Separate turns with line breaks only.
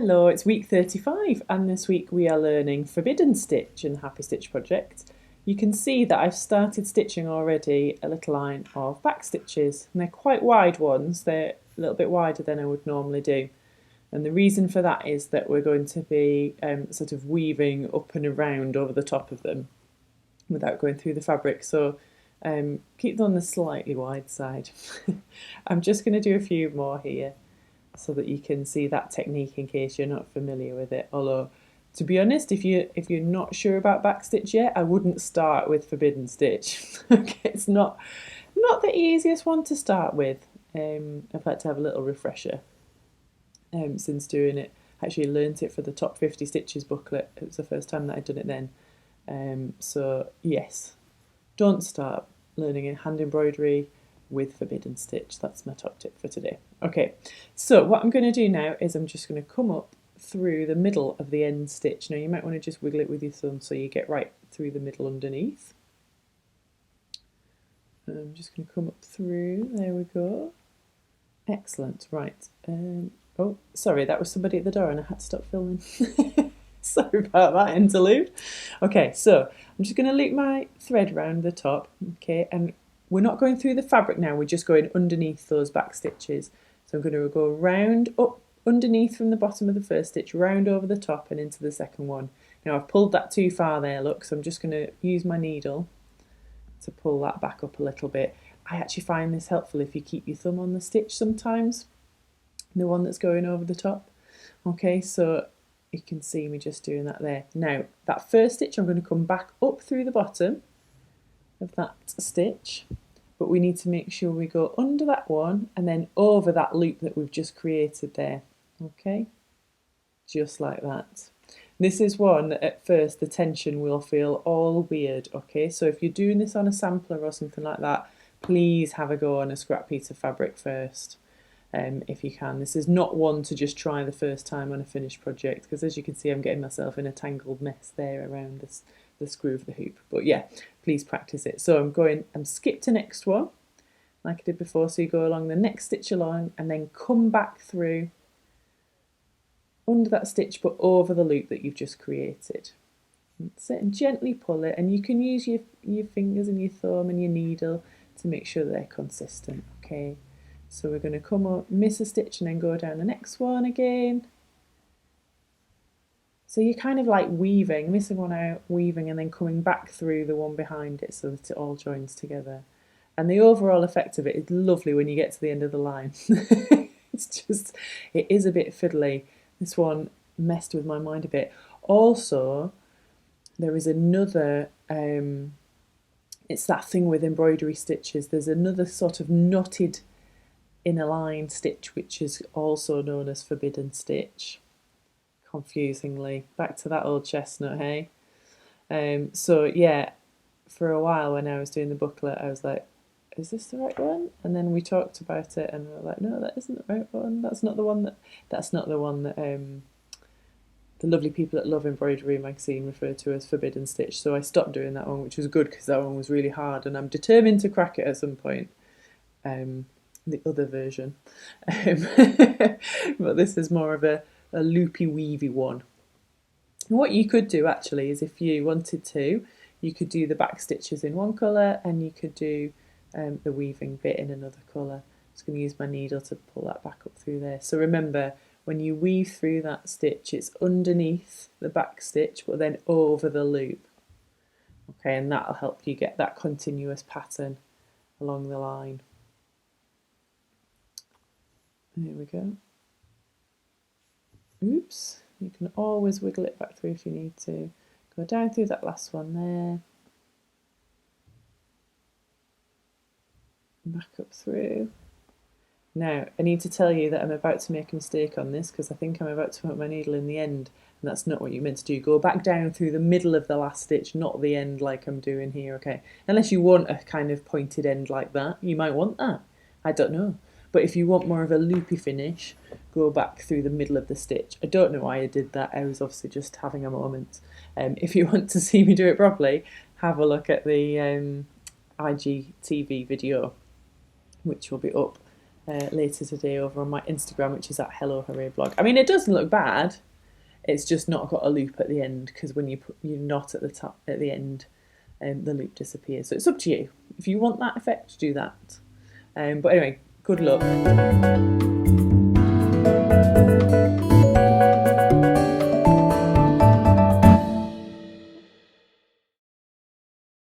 Hello, it's week 35 and this week we are learning Forbidden Stitch in the Happy Stitch project. You can see that I've started stitching already a little line of back stitches, and they're quite wide ones. They're a little bit wider than I would normally do, and the reason for that is that we're going to be sort of weaving up and around over the top of them without going through the fabric, so keep them on the slightly wide side. I'm just going to do a few more here so that you can see that technique in case you're not familiar with it. Although, to be honest, if you're not sure about backstitch yet, I wouldn't start with Forbidden Stitch. Okay, it's not the easiest one to start with. I've had to have a little refresher since doing it. I actually learnt it for the Top 50 Stitches booklet. It was the first time that I'd done it then. So yes, don't start learning hand embroidery with Forbidden Stitch. That's my top tip for today. Okay, so what I'm going to do now is I'm just going to come up through the middle of the end stitch. Now you might want to just wiggle it with your thumb so you get right through the middle underneath. I'm just going to come up through, there we go. Excellent, right. Oh, sorry, that was somebody at the door and I had to stop filming. Sorry about that interlude. Okay, so I'm just going to loop my thread round the top, okay, and we're not going through the fabric now, we're just going underneath those back stitches. So I'm going to go round up underneath from the bottom of the first stitch, round over the top and into the second one. Now I've pulled that too far there, look, so I'm just going to use my needle to pull that back up a little bit. I actually find this helpful if you keep your thumb on the stitch sometimes, the one that's going over the top. Okay, so you can see me just doing that there. Now that first stitch I'm going to come back up through the bottom of that stitch, but we need to make sure we go under that one and then over that loop that we've just created there. Okay, just like that. This is one that at first the tension will feel all weird. Okay, so if you're doing this on a sampler or something like that, please have a go on a scrap piece of fabric first. If you can. This is not one to just try the first time on a finished project, because as you can see I'm getting myself in a tangled mess there around the screw of the hoop. But yeah, please practice it. So I'm skip to next one like I did before, so you go along the next stitch along and then come back through under that stitch but over the loop that you've just created. That's it, and gently pull it, and you can use your fingers and your thumb and your needle to make sure they're consistent. Okay, so we're going to come up, miss a stitch and then go down the next one again. So you're kind of like weaving, missing one out, weaving, and then coming back through the one behind it so that it all joins together. And the overall effect of it is lovely when you get to the end of the line. It is a bit fiddly. This one messed with my mind a bit. Also, there is another, it's that thing with embroidery stitches, there's another sort of knotted inner line stitch which is also known as Forbidden Stitch. Confusingly, back to that old chestnut, hey? So yeah, for a while when I was doing the booklet I was like, is this the right one? And then we talked about it and we were like, no, that isn't the right one. That's not the one that the lovely people at Love Embroidery magazine refer to as Forbidden Stitch. So I stopped doing that one, which was good because that one was really hard and I'm determined to crack it at some point. The other version. But this is more of a loopy weavy one. And what you could do actually is if you wanted to, you could do the back stitches in one colour and you could do the weaving bit in another colour. I'm just going to use my needle to pull that back up through there. So remember, when you weave through that stitch, it's underneath the back stitch but then over the loop. Okay, and that'll help you get that continuous pattern along the line. There we go. Oops, you can always wiggle it back through if you need to. Go down through that last one there. Back up through. Now, I need to tell you that I'm about to make a mistake on this because I think I'm about to put my needle in the end and that's not what you're meant to do. Go back down through the middle of the last stitch, not the end like I'm doing here, okay? Unless you want a kind of pointed end like that, you might want that. I don't know. But if you want more of a loopy finish, go back through the middle of the stitch. I don't know why I did that. I was obviously just having a moment. If you want to see me do it properly, have a look at the IGTV video, which will be up later today over on my Instagram, which is at Hello Hooray blog. I mean, it doesn't look bad. It's just not got a loop at the end, because when you put your knot at the top at the end, the loop disappears. So it's up to you. If you want that effect, do that. But anyway, good luck.